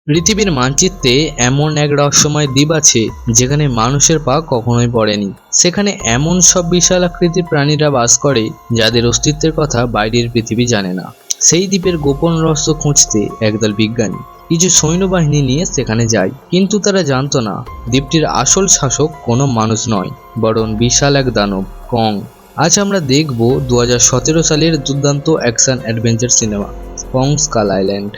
পৃথিবীর মানচিত্রে এমন এক রহস্যময় দ্বীপ আছে যেখানে মানুষের পা কখনোই পড়েনি। সেখানে এমন সব বিশাল আকৃতির প্রাণীরা বাস করে যাদের অস্তিত্বের কথা বাইরের পৃথিবী জানে না। সেই দ্বীপের গোপন রহস্য খুঁজতে একদল বিজ্ঞানী কিছু সৈন্যবাহিনী নিয়ে সেখানে যায়, কিন্তু তারা জানতো না দ্বীপটির আসল শাসক কোনো মানুষ নয়, বরং বিশাল এক দানব, কং। আজ আমরা দেখব 2017 সালের দুর্দান্ত অ্যাকশন অ্যাডভেঞ্চার সিনেমা কং স্কাল আইল্যান্ড।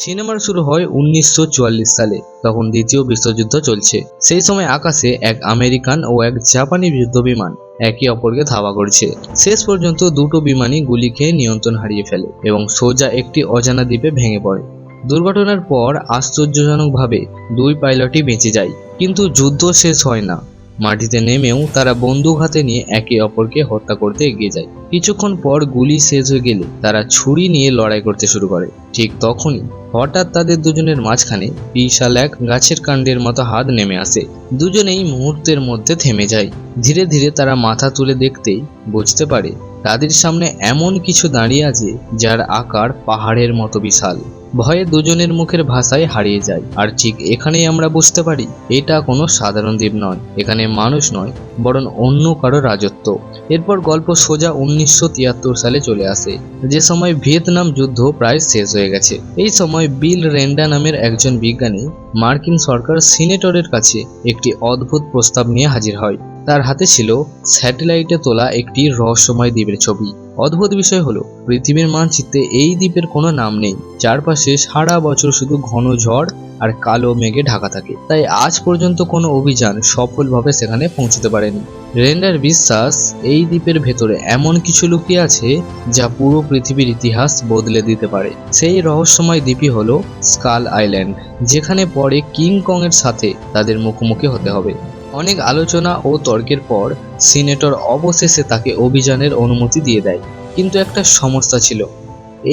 সিনেমার শুরু হয় 1944 সালে। তখন দ্বিতীয় বিশ্বযুদ্ধ চলছে। সেই সময় আকাশে এক আমেরিকান ও এক জাপানি যুদ্ধ বিমান একে অপরকে ধাওয়া করছে। শেষ পর্যন্ত দুটো বিমানই গুলি খেয়ে নিয়ন্ত্রণ হারিয়ে ফেলে এবং সোজা একটি অজানা দ্বীপে ভেঙে পড়ে। দুর্ঘটনার পর আশ্চর্যজনকভাবে দুই পাইলটই বেঁচে যায়, কিন্তু যুদ্ধ শেষ হয় না। মাটিতে নেমেও তারা বন্দুক হাতে নিয়ে একে অপরকে হত্যা করতে এগিয়ে যায়। কিছুক্ষণ পর গুলি শেষ হয়ে গেলে তারা ছুরি নিয়ে লড়াই করতে শুরু করে। ঠিক তখনই হঠাৎ তাদের দুজনের মাঝখানে বিশাল এক গাছের কাণ্ডের মতো হাত নেমে আসে। দুজনেই মুহূর্তের মধ্যে থেমে যায়। ধীরে ধীরে তারা মাথা তুলে দেখতেই বুঝতে পারে তাদের সামনে এমন কিছু দাঁড়িয়ে আছে যার আকার পাহাড়ের মতো বিশাল। ভয়ে দুজনের মুখের ভাষায় হারিয়ে যায়। আর ঠিক এখানেই আমরা বুঝতে পারি এটা কোনো সাধারণ দ্বীপ নয়, এখানে মানুষ নয়, বরং অন্য কারো রাজত্ব। এরপর গল্প সোজা 1973 সালে চলে আসে, যে সময় ভিয়েতনাম যুদ্ধ প্রায় শেষ হয়ে গেছে। এই সময় বিল রেন্ডা নামের একজন বিজ্ঞানী মার্কিন সরকার সিনেটরের কাছে একটি অদ্ভুত প্রস্তাব নিয়ে হাজির হয়। তার হাতে ছিল স্যাটেলাইটে তোলা একটি রহস্যময় দ্বীপের ছবি। অদ্ভুত বিষয় হলো পৃথিবীর মানচিত্রে এই দ্বীপের কোনো নাম নেই। চারপাশে সারা বছর শুধু ঘন ঝড় আর কালো মেঘে ঢাকা থাকে, তাই আজ পর্যন্ত কোনো অভিযান সফলভাবে সেখানে পৌঁছতে পারেনি। রেন্ডার বিশ্বাস এই দ্বীপের ভেতরে এমন কিছু লুকিয়ে আছে যা পুরো পৃথিবীর ইতিহাস বদলে দিতে পারে। সেই রহস্যময় দ্বীপই হলো স্কাল আইল্যান্ড, যেখানে পরে কিং কং এর সাথে তাদের মুখোমুখি হতে হবে। অনেক আলোচনা ও তর্কের পর সিনেটর অবশেষে তাকে অভিযানের অনুমতি দিয়ে দেয়, কিন্তু একটা সমস্যা ছিল।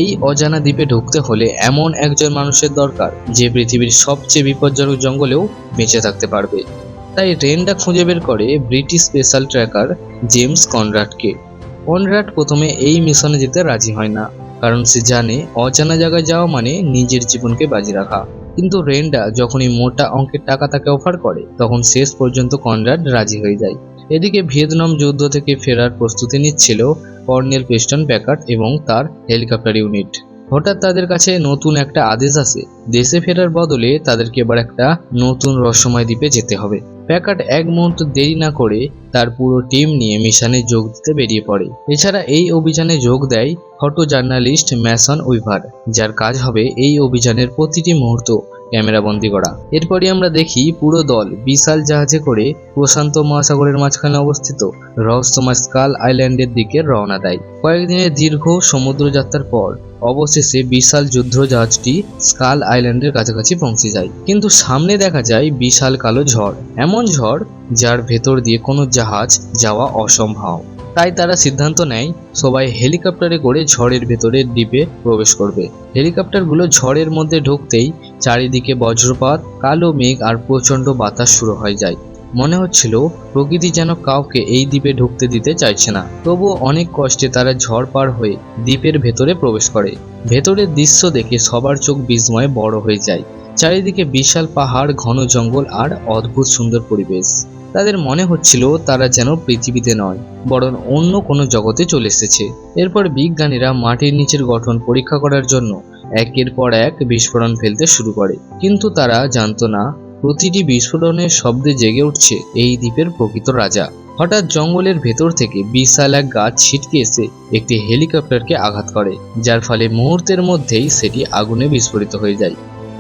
এই অজানা দ্বীপে ঢুকতে হলে এমন একজন মানুষের দরকার যে পৃথিবীর সবচেয়ে বিপজ্জনক জঙ্গলেও বেঁচে থাকতে পারবে। তাই রেন্ডা খুঁজে বের করে ব্রিটিশ স্পেশাল ট্র্যাকার জেমস কনরাডকে। কনরাড প্রথমে এই মিশনে যেতে রাজি হয় না, কারণ সে জানে অজানা জায়গায় যাওয়া মানে নিজের জীবনকে বাজি রাখা। কিন্তু রেন্ডা যখনই মোটা অঙ্কের টাকা তাকে অফার করে, তখন শেষ পর্যন্ত কনরাড রাজি হয়ে যায়। এদিকে ভিয়েতনাম যুদ্ধ থেকে ফেরার প্রস্তুতি নিচ্ছিল কর্নেল প্রেস্টন প্যাকার্ড এবং তার হেলিকপ্টার ইউনিট। হঠাৎ তাদের কাছে নতুন একটা আদেশ আসে, দেশে ফেরার বদলে তাদেরকে এবার একটা নতুন রহস্যময় দ্বীপে যেতে হবে। প্যাকার্ড এক মুহূর্ত দেরি না করে তার পুরো টিম নিয়ে মিশনে যোগ দিতে বেরিয়ে পড়ে। এছাড়া এই অভিযানে যোগ দেয় ফটো জার্নালিস্ট ম্যাসন উইভার, যার কাজ হবে এই অভিযানের প্রতিটি মুহূর্ত ক্যামেরাবন্দি করা। এরপরই আমরা দেখি পুরো দল বিশাল জাহাজে করে প্রশান্ত মহাসাগরের মাঝখানে অবস্থিত রহস্যময় স্কাল আইল্যান্ডের দিকে রওনা দেয়। কয়েকদিনের দীর্ঘ সমুদ্র যাত্রার পর অবশেষে বিশাল যুদ্ধ জাহাজটি স্কাল আইল্যান্ডের কাছাকাছি পৌঁছে যায়, কিন্তু সামনে দেখা যায় বিশাল কালো ঝড়। এমন ঝড় যার ভেতর দিয়ে কোনো জাহাজ যাওয়া অসম্ভব। তাই তারা সিদ্ধান্ত নেয় সবাই হেলিকপ্টারে করে ঝড়ের ভেতরে দ্বীপে প্রবেশ করবে। হেলিকপ্টারগুলো ঝড়ের মধ্যে ঢুকতেই চারিদিকে বজ্রপাত, কালো মেঘ আর প্রচণ্ড বাতাস শুরু হয়ে যায়। মনে হচ্ছিল প্রকৃতি যেন কাউকে এই দ্বীপে ঢুকতে দিতে চাইছে না। তবুও অনেক কষ্টে তারা ঝড় পার হয়ে দ্বীপের ভেতরে প্রবেশ করে। ভেতরের দৃশ্য দেখে সবার চোখ বিস্ময়ে বড় হয়ে যায়। চারিদিকে বিশাল পাহাড়, ঘন জঙ্গল আর অদ্ভুত সুন্দর পরিবেশ। তাদের মনে হচ্ছিল তারা যেন পৃথিবীতে নয়, বরং অন্য কোনো জগতে চলে এসেছে। এরপর বিজ্ঞানীরা মাটির নিচের গঠন পরীক্ষা করার জন্য একের পর এক বিস্ফোরণ ফেলতে শুরু করে, কিন্তু তারা জানতো না প্রতিটি বিস্ফোরণের শব্দে জেগে উঠছে এই দ্বীপের প্রকৃত রাজা। হঠাৎ জঙ্গলের ভেতর থেকে বিশাল এক গাছ ছিটকে এসে একটি হেলিকপ্টারকে আঘাত করে, যার ফলে মুহূর্তের মধ্যেই সেটি আগুনে বিস্ফোরিত হয়ে যায়।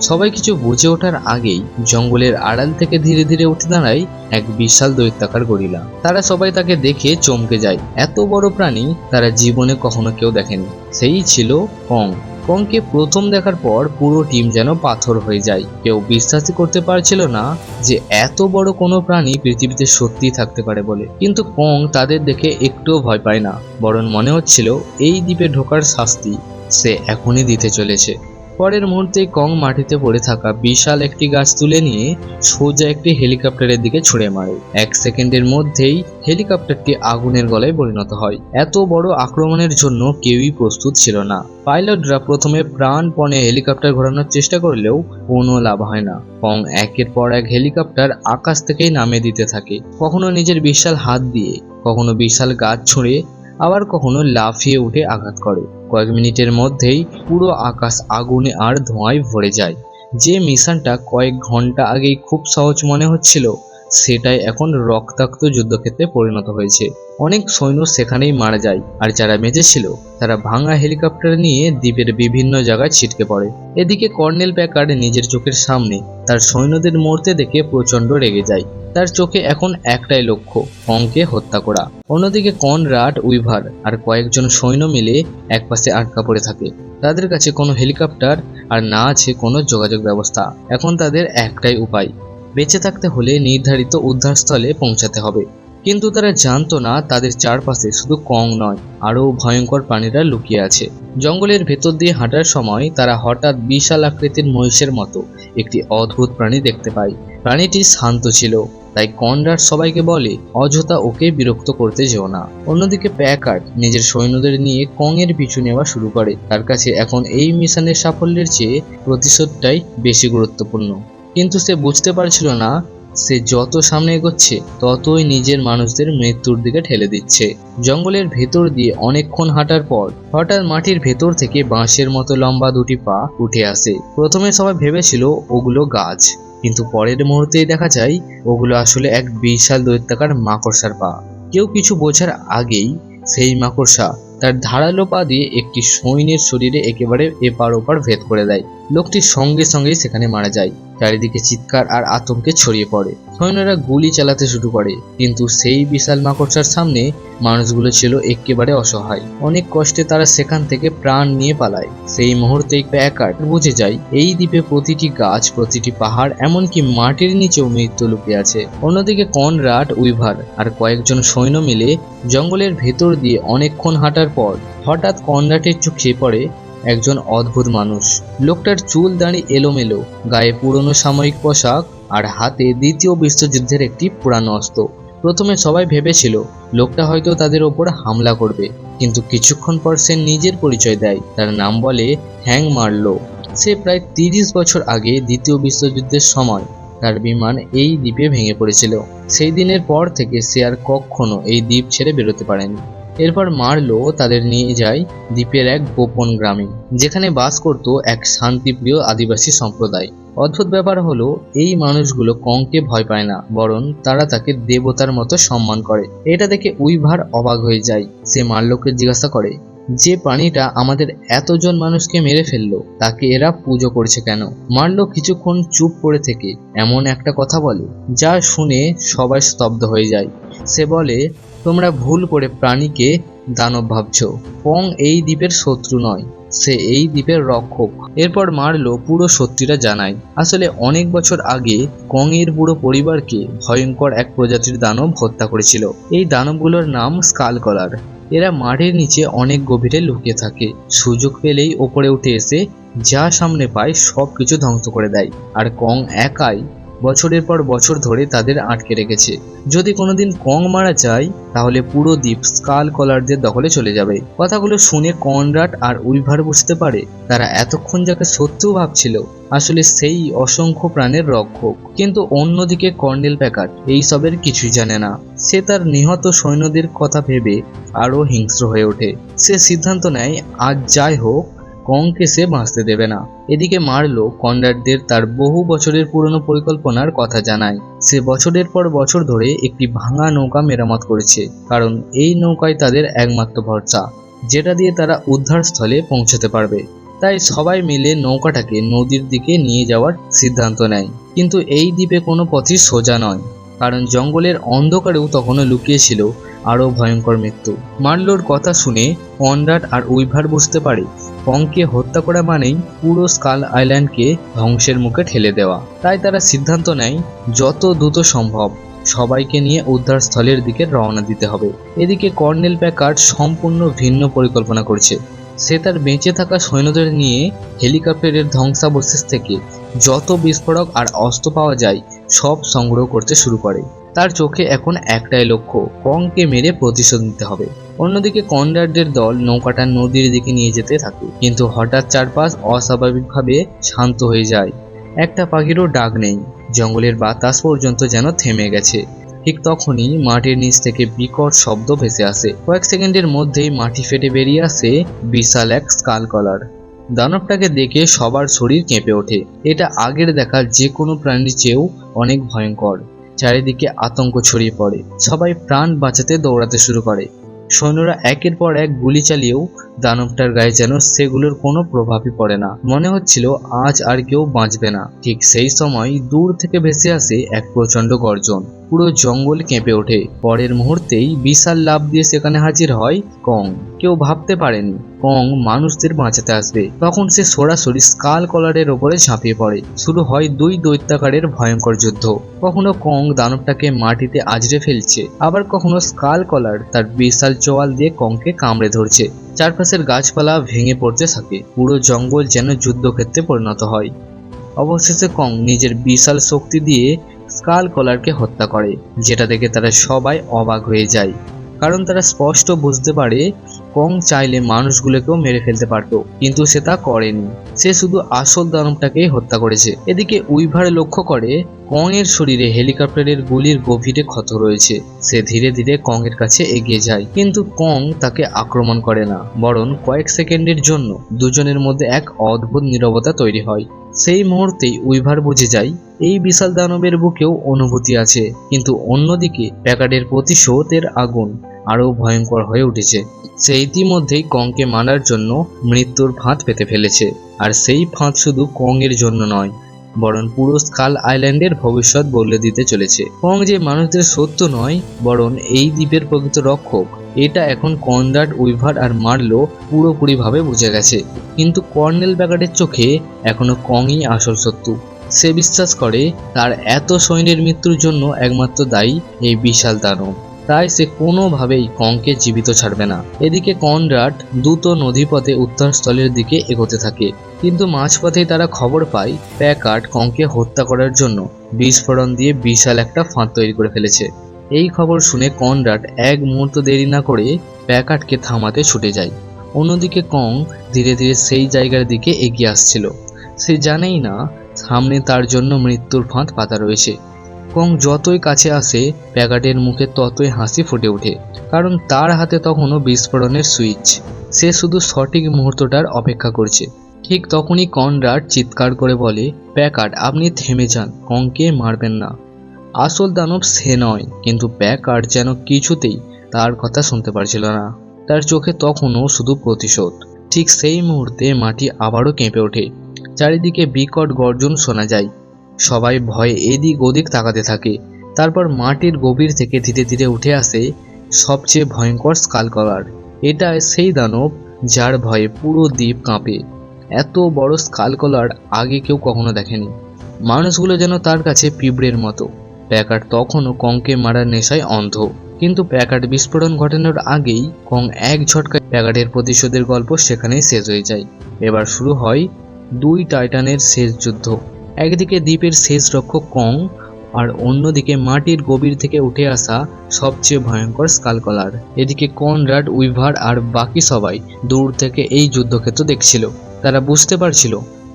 সবাই কিছু বুঝে ওঠার আগেই জঙ্গলের আড়াল থেকে ধীরে ধীরে উঠে দাঁড়ায় এক বিশাল দৈত্যাকার গরিলা। তারা সবাই তাকে দেখে চমকে যায়। এত বড় প্রাণী তারা জীবনে কখনো কেউ দেখেনি। সেই ছিল কং। কংকে প্রথম দেখার পর পুরো টিম যেন পাথর হয়ে যায়। কেউ বিশ্বাসই করতে পারছিল না যে এত বড় কোনো প্রাণী পৃথিবীতে সত্যিই থাকতে পারে বলে। কিন্তু কং তাদের দেখে একটুও ভয় পায় না, বরং মনে হচ্ছিল এই দ্বীপে ঢোকার শাস্তি সে এখনই দিতে চলেছে। পরের মুহূর্তে কং মাটিতে পড়ে থাকা বিশাল একটি গাছ তুলে নিয়ে সোজা একটি হেলিকপ্টারের দিকে ছুড়ে মারে। 1 সেকেন্ডের মধ্যেই হেলিকপ্টারটি আগুনের গলায় পরিণত হয়। এত বড় আক্রমণের জন্য কেউই প্রস্তুত ছিল না। পাইলটরা প্রথমে প্রাণপণে হেলিকপ্টার ঘোরানোর চেষ্টা করলেও কোনো লাভ হয় না। কং একের পর এক হেলিকপ্টার আকাশ থেকেই নামিয়ে দিতে থাকে, কখনো নিজের বিশাল হাত দিয়ে, কখনো বিশাল গাছ ছুঁড়ে, আবার কখনো লাফিয়ে উঠে আঘাত করে। কয়েক মিনিটের মধ্যেই পুরো আকাশ আগুনে আর ধোঁয়ায় ভরে যায়। যে মিশনটা কয়েক ঘন্টা আগেই খুব সহজ মনে হচ্ছিল, সেটাই এখন রক্তাক্ত যুদ্ধক্ষেত্রে পরিণত হয়েছে। অনেক সৈন্য সেখানেই মারা যায়, আর যারা বেঁচে ছিল তারা ভাঙা হেলিকপ্টার নিয়ে দ্বীপের বিভিন্ন জায়গায় ছিটকে পড়ে। এদিকে কর্নেল প্যাকার্ড নিজের চোখের সামনে তার সৈন্যদের মরতে দেখে প্রচন্ড রেগে যায়। তার চোখে এখন একটাই লক্ষ্য, কংকে হত্যা করা। অন্যদিকে কনরাড, উইভার আর কয়েকজন সৈন্য মিলে একপাশে আটকা পড়ে থাকে। তাদের কাছে কোনো হেলিকপ্টার আর না আছে কোনো যোগাযোগ ব্যবস্থা। এখন তাদের একটাই উপায়, বেঁচে থাকতে হলে নির্ধারিত উদ্ধারস্থলে পৌঁছাতে হবে। কিন্তু তারা জানতো না তাদের চারপাশে শুধু কং নয়, আরও ভয়ঙ্কর প্রাণীরা লুকিয়ে আছে। জঙ্গলের ভেতর দিয়ে হাঁটার সময় তারা হঠাৎ বিশাল আকৃতির মহিষের মতো একটি অদ্ভুত প্রাণী দেখতে পায়। প্রাণীটি শান্ত ছিল, তাই কনরাড সবাইকে বলে অযথা ওকে বিরক্ত করতে যেও না। অন্যদিকে প্যাকার্ড নিজের সৈন্যদের নিয়ে কং এর পিছু নেওয়া শুরু করে। তার কাছে এখন এই মিশনের সাফল্যের চেয়ে প্রতিশোধটাই বেশি গুরুত্বপূর্ণ। কিন্তু সে বুঝতে পারছিল না, সে যত সামনে এগোচ্ছে ততই নিজের মানুষদের মৃত্যুর দিকে ঠেলে দিচ্ছে। জঙ্গলের ভেতর দিয়ে অনেকক্ষণ হাঁটার পর হঠাৎ মাটির ভেতর থেকে বাঁশের মতো লম্বা দুটি পা উঠে আসে। প্রথমে সবাই ভেবেছিল ওগুলো গাছ, কিন্তু পরের মুহূর্তেই দেখা যায় ওগুলো আসলে এক বিশাল দৈত্যাকার মাকড়সার পা। কেউ কিছু বোঝার আগেই সেই মাকড়সা তার ধারালো পা দিয়ে একটি সৈন্যের শরীরে একেবারে এপার ওপার ভেদ করে দেয়। লোকটি সঙ্গে সঙ্গেই সেখানে মারা যায়। চারিদিকে চিৎকার আর আতঙ্কে ছড়িয়ে পড়ে। সৈন্যরা গুলি চালাতে শুরু করে, কিন্তু সেই বিশাল মাকড়সার সামনে মানুষগুলো ছিল একেবারে অসহায়। অনেক কষ্টে তারা সেখান থেকে প্রাণ নিয়ে পালায়। সেই মুহূর্তেই প্যাকার্ড বুঝে যায় এই দ্বীপে প্রতিটি গাছ, প্রতিটি পাহাড়, এমনকি মাটির নিচেও মৃত্যু লুকিয়ে আছে। অন্যদিকে কনরাড, উইভার আর কয়েকজন সৈন্য মিলে জঙ্গলের ভেতর দিয়ে অনেকক্ষণ হাঁটার পর হঠাৎ কনরাডের চোখে পড়ে একজন অদ্ভুত মানুষ। লোকটার চুল দাড়ি এলোমেলো, গায়ে পুরনো সামরিক পোশাক আর হাতে দ্বিতীয় বিশ্বযুদ্ধের একটি পুরানো অস্ত্র। প্রথমে সবাই ভেবেছিল লোকটা হয়তো তাদের ওপর হামলা করবে, কিন্তু কিছুক্ষণ পর সে নিজের পরিচয় দেয়। তার নাম বলে হ্যাং মার্লো। সে প্রায় 30 বছর আগে দ্বিতীয় বিশ্বযুদ্ধের সময় তার বিমান এই দ্বীপে ভেঙে পড়েছিল। সেই দিনের পর থেকে সে আর কখনো এই দ্বীপ ছেড়ে বেরোতে পারেনি। এরপর মার্লো তাদের নিয়ে যায় দ্বীপের এক গোপন গ্রামে, যেখানে বাস করত এক শান্তিপ্রিয় আদিবাসী সম্প্রদায়। অদ্ভুত ব্যাপার হলো এই মানুষগুলো কংকে ভয় পায় না, বরং তারা তাকে দেবতার মতো সম্মান করে। এটা দেখে উইভার অবাক হয়ে যায়। সে মার্লোকে জিজ্ঞাসা করে, যে প্রাণীটা আমাদের এতজন মানুষকে মেরে ফেললো তাকে এরা পুজো করছে কেন? মার্লো কিছুক্ষণ চুপ করে থেকে এমন একটা কথা বলে যা শুনে সবাই স্তব্ধ হয়ে যায়। সে বলে, তোমরা ভুল করে প্রাণীকে দানব ভাবছো। কং এই দ্বীপের শত্রু নয়, সে এই দ্বীপের রক্ষক। এরপর মার্লো পুরো সত্যিটা জানায়। আসলে অনেক বছর আগে কং এর পুরো পরিবারকে ভয়ঙ্কর এক প্রজাতির দানব হত্যা করেছিল। এই দানবগুলোর নাম স্কালকলার। এরা মাটির নিচে অনেক গভীরে লুকিয়ে থাকে। সুযোগ পেলেই ওপরে উঠে এসে যা সামনে পায় সবকিছু ধ্বংস করে দেয়। আর কং একাই বছরের পর বছর ধরে তাদের আটকে রেখেছে। যদি কোনোদিন কং মারা যায় তাহলে পুরো দ্বীপ স্কালকলারদের দখলে চলে যাবে। কথাগুলো শুনে কনরাড আর উইভার বুঝতে পারে তারা এতক্ষণ যাকে শত্রু ভাবছিল আসলে সেই অসংখ্য প্রাণের রক্ষক। কিন্তু অন্যদিকে কর্নেল প্যাকার্ড এইসবের কিছুই জানে না। সে তার নিহত সৈন্যদের কথা ভেবে আরো হিংস্র হয়ে ওঠে। সে সিদ্ধান্ত নেয় আজ যাই হোক কংকে সে বাঁচতে দেবে না। এদিকে মার্লো কনরাডদের তার বহু বছরের পুরনো পরিকল্পনার কথা জানায়। সে বছরের পর বছর ধরে একটি ভাঙা নৌকা মেরামত করেছে, কারণ এই নৌকায় তাদের একমাত্র ভরসা, যেটা দিয়ে তারা উদ্ধারস্থলে পৌঁছাতে পারবে। তাই সবাই মিলে নৌকাটাকে নদীর দিকে নিয়ে যাওয়ার সিদ্ধান্ত নেয়। কিন্তু এই দ্বীপে কোনো পথই সোজা নয়, কারণ জঙ্গলের অন্ধকারেও তখনও লুকিয়েছিল আরও ভয়ঙ্কর মৃত্যু। মার্লোর কথা শুনে কনরাড আর উইভার বুঝতে পারে কংকে হত্যা করা মানেই পুরো স্কাল আইল্যান্ডকে ধ্বংসের মুখে ঠেলে দেওয়া। তাই তারা সিদ্ধান্ত নেয় যত দ্রুত সম্ভব সবাইকে নিয়ে উদ্ধারস্থলের দিকে রওনা দিতে হবে। এদিকে কর্নেল প্যাকার্ড সম্পূর্ণ ভিন্ন পরিকল্পনা করছে। সে তার বেঁচে থাকা সৈন্যদের নিয়ে হেলিকপ্টারের ধ্বংসাবশেষ থেকে যত বিস্ফোরক আর অস্ত্র পাওয়া যায় সব সংগ্রহ করতে শুরু করে। তার চোখে এখন একটাই লক্ষ্য, কংকে মেরে প্রতিশোধ নিতে হবে। অন্যদিকে কনরাডের দল নৌকাটা নদীর দিকে নিয়ে যেতে থাকে, কিন্তু হঠাৎ চারপাশ অস্বাভাবিকভাবে শান্ত হয়ে যায়। একটা পাখিরও ডাক নেই, জঙ্গলের বাতাস পর্যন্ত যেন থেমে গেছে। ঠিক তখনই মাটির নিচ থেকে বিকট শব্দ ভেসে আসে। কয়েক সেকেন্ডের মধ্যেই মাটি ফেটে বেরিয়ে আসে বিশাল এক স্কাল কলার। দানবটাকে দেখে সবার শরীর কেঁপে ওঠে। এটা আগের দেখা যে কোনো প্রাণীর চেয়েও অনেক ভয়ঙ্কর। চারিদিকে আতঙ্ক ছড়িয়ে পড়ে, সবাই প্রাণ বাঁচাতে দৌড়াতে শুরু করে। সৈন্যরা একের পর এক গুলি চালিয়েও দানবটার গায়ে যেন সেগুলোর কোনো প্রভাবই পড়ে না। মনে হচ্ছিল আজ আর কেউ বাঁচবে না। ঠিক সেই সময় দূর থেকে ভেসে আসে এক প্রচন্ড গর্জন। পুরো জঙ্গল কেঁপে ওঠে। পরের মুহূর্তেই বিশাল লাফ দিয়ে সেখানে হাজির হয় কং। কেউ ভাবতে পারেনি কং মানুষদের বাঁচাতে আসবে। তখন সে সরাসরি স্কাল কলারের ওপরে ঝাঁপিয়ে পড়ে। শুরু হয় দুই দৈত্যাকারের ভয়ঙ্কর যুদ্ধ। কখনো কং দানবটাকে মাটিতে আছড়ে ফেলছে, আবার কখনো স্কাল কলার তার বিশাল চোয়াল দিয়ে কংকে কামড়ে ধরছে। চারপাশের গাছপালা ভেঙে পড়তে থাকে। পুরো জঙ্গল যেন যুদ্ধক্ষেত্রে পরিণত হয়। অবশেষে কং নিজের বিশাল শক্তি দিয়ে স্কাল কলারকে হত্যা করে, যেটা দেখে তারা সবাই অবাক হয়ে যায়। কারণ তারা স্পষ্ট বুঝতে পারে কং চাইলে মানুষগুলোকেও মেরে ফেলতে পারত, কিন্তু সে তা করেনি। সে শুধু আসল দানবটাকেই হত্যা করেছে। এদিকে উইভার লক্ষ্য করে কং এর শরীরে হেলিকপ্টারের গুলির গভীরে ক্ষত রয়েছে। সে ধীরে ধীরে কং এর কাছে এগিয়ে যায়, কিন্তু কং তাকে আক্রমণ করে না, বরং কয়েক সেকেন্ডের জন্য দুজনের মধ্যে এক অদ্ভুত নীরবতা তৈরি হয়। সেই মুহূর্তেই উইভার বুঝে যায় এই বিশাল দানবের বুকেও অনুভূতি আছে। কিন্তু অন্যদিকে প্যাকার্ডের প্রতিশোধের আগুন আরো ভয়ঙ্কর হয়ে উঠেছে। সে ইতিমধ্যেই কংকে মারার জন্য মৃত্যুর ফাঁদ পেতে ফেলেছে। আর সেই ফাঁদ শুধু কং এর জন্য নয়, বরং পুরো স্কাল আইল্যান্ডের ভবিষ্যৎ বদলে দিতে চলেছে। কং যে মানুষদের শত্রু নয়, বরং এই দ্বীপের প্রকৃত রক্ষক, এটা এখন কনরাড, উইভার আর মার্লো পুরোপুরিভাবে বুঝে গেছে। কিন্তু কর্নেল প্যাকার্ডের চোখে এখনো কংই আসল শত্রু। সে বিশ্বাস করে তার এত সৈন্যের মৃত্যুর জন্য একমাত্র দায়ী এই বিশাল দানব। তাই সে কোনোভাবেই কংকে জীবিত ছাড়বে না। এদিকে কনরাড দ্রুত নদীপথে উত্তরস্থলের দিকে এগোতে থাকে, কিন্তু মাঝপথেই তারা খবর পায় প্যাকার্ড কংকে হত্যা করার জন্য বিস্ফোরণ দিয়ে বিশাল একটা ফাঁদ তৈরি করে ফেলেছে। এই খবর শুনে কনরাড এক মুহূর্ত দেরি না করে প্যাকার্ডকে থামাতে ছুটে যায়। অন্যদিকে কং ধীরে ধীরে সেই জায়গার দিকে এগিয়ে আসছিল। সে জানেই না সামনে তার জন্য মৃত্যুর ফাঁদ পাতা রয়েছে। কং যতই কাছে আসে প্যাকার্ডের মুখে ততই হাসি ফুটে ওঠে, কারণ তার হাতে তখনও বিস্ফোরণের সুইচ। সে শুধু সঠিক মুহূর্তটার অপেক্ষা করছে। ঠিক তখনই কনরাড চিৎকার করে বলে, প্যাকার্ড আপনি থেমে যান, কংকে মারবেন না। আসল দানব সে নয়, কিন্তু প্যাকার্ড যেন কিছুতেই তার কথা শুনতে পারছিল না। তার চোখে তখনও শুধু প্রতিশোধ। ঠিক সেই মুহূর্তে মাটি আবারও কেঁপে ওঠে। চারিদিকে বিকট গর্জন শোনা যায়। সবাই ভয়ে এদিক ওদিক তাকাতে থাকে। তারপর মাটির গভীর থেকে ধীরে ধীরে উঠে আসে সবচেয়ে ভয়ঙ্কর স্কাল কলার। এটা সেই দানব যার ভয়ে পুরো দ্বীপ কাঁপে। এত বড় স্কাল কলার আগে কেউ কখনো দেখেনি। মানুষগুলো যেন তার কাছে পিঁপড়ের মতো। প্যাকার্ড তখনও কংকে মারার নেশায় অন্ধ, কিন্তু প্যাকার্ড বিস্ফোরণ ঘটানোর আগেই কং এক ঝটকায় প্যাকার্ডের প্রতিশোধের গল্প সেখানেই শেষ হয়ে যায়। এবার শুরু হয় দুই টাইটানের শেষ যুদ্ধ। একদিকে দ্বীপের শেষ রক্ষক কং, আর অন্যদিকে মাটির গভীর থেকে উঠে আসা সবচেয়ে ভয়ঙ্কর স্কাল কলার। এদিকে কনরাড, উইভার আর বাকি সবাই দূর থেকে এই যুদ্ধক্ষেত্র দেখছিল। তারা বুঝতে পারছিল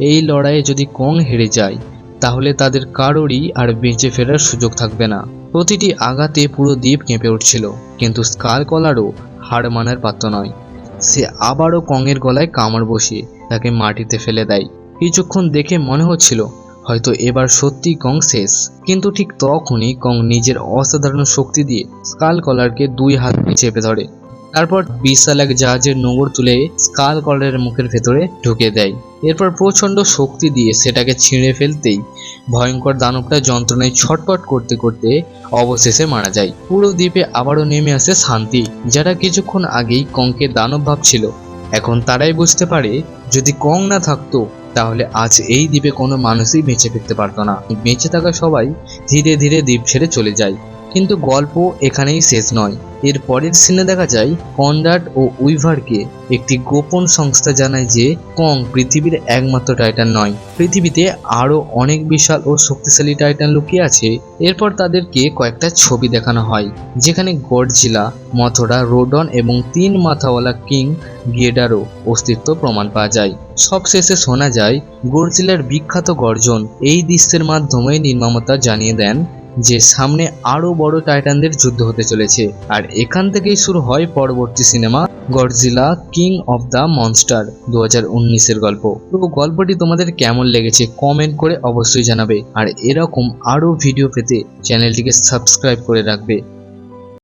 এই লড়াইয়ে যদি কং হেরে যায় তাহলে তাদের কারোরই আর বেঁচে ফেরার সুযোগ থাকবে না। প্রতিটি আঘাতে পুরো দ্বীপ কেঁপে উঠছিল, কিন্তু স্কাল কলারও হার মানার পাত্র নয়। সে আবারও কংয়ের গলায় কামড় বসিয়ে তাকে মাটিতে ফেলে দেয়। কিছুক্ষণ দেখে মনে হচ্ছিল হয়তো এবার সত্যি কং শেষ, কিন্তু ঠিক তখনই কং নিজের অসাধারণ শক্তি দিয়ে স্কাল কলারকে দুই হাত চেপে ধরে। তারপর বিশাল এক জাহাজের নোঙর তুলে স্কাল কলারের মুখের ভেতরে ঢুকে দেয়। এরপর প্রচন্ড শক্তি দিয়ে সেটাকে ছিঁড়ে ফেলতেই ভয়ঙ্কর দানবটা যন্ত্রণায় ছটপট করতে করতে অবশেষে মারা যায়। পুরো দ্বীপে আবারও নেমে আসে শান্তি। যারা কিছুক্ষণ আগেই কংকে দানব ভাবছিল, এখন তারাই বুঝতে পারে যদি কং না থাকতো তাহলে আজ এই দ্বীপে কোনো মানুষই বেঁচে ফিরতে পারতো না। বেঁচে থাকা সবাই ধীরে ধীরে দ্বীপ ছেড়ে চলে যায়। কিন্তু গল্প এখানেই শেষ নয়। এর পরের সিনে দেখা যায় কনরাড ও উইভারকে একটি গোপন সংস্থা জানায় যে কং পৃথিবীর একমাত্র টাইটান নয়, পৃথিবীতে আরো অনেক বিশাল ও শক্তিশালী টাইটান লুকিয়ে আছে। এরপর তাদেরকে কয়েকটা ছবি দেখানো হয় যেখানে গডজিলা, মথরা, রোডন এবং 3 মাথাওয়ালা কিং গিডারও অস্তিত্ব প্রমাণ পাওয়া যায়। সবশেষে শোনা যায় গডজিলার বিখ্যাত গর্জন। এই দৃশ্যের মাধ্যমে নির্মাতা জানিয়ে দেন যে সামনে আরো বড় টাইটানদের যুদ্ধ হতে চলেছে। আর এখান থেকেই শুরু হয় পরবর্তী cinema Godzilla king of the monster 2019-এর গল্প। তো গল্পটি তোমাদের কেমন লেগেছে কমেন্ট করে অবশ্যই জানাবে। আর এরকম আরো ভিডিও পেতে চ্যানেলটিকে সাবস্ক্রাইব করে রাখবে।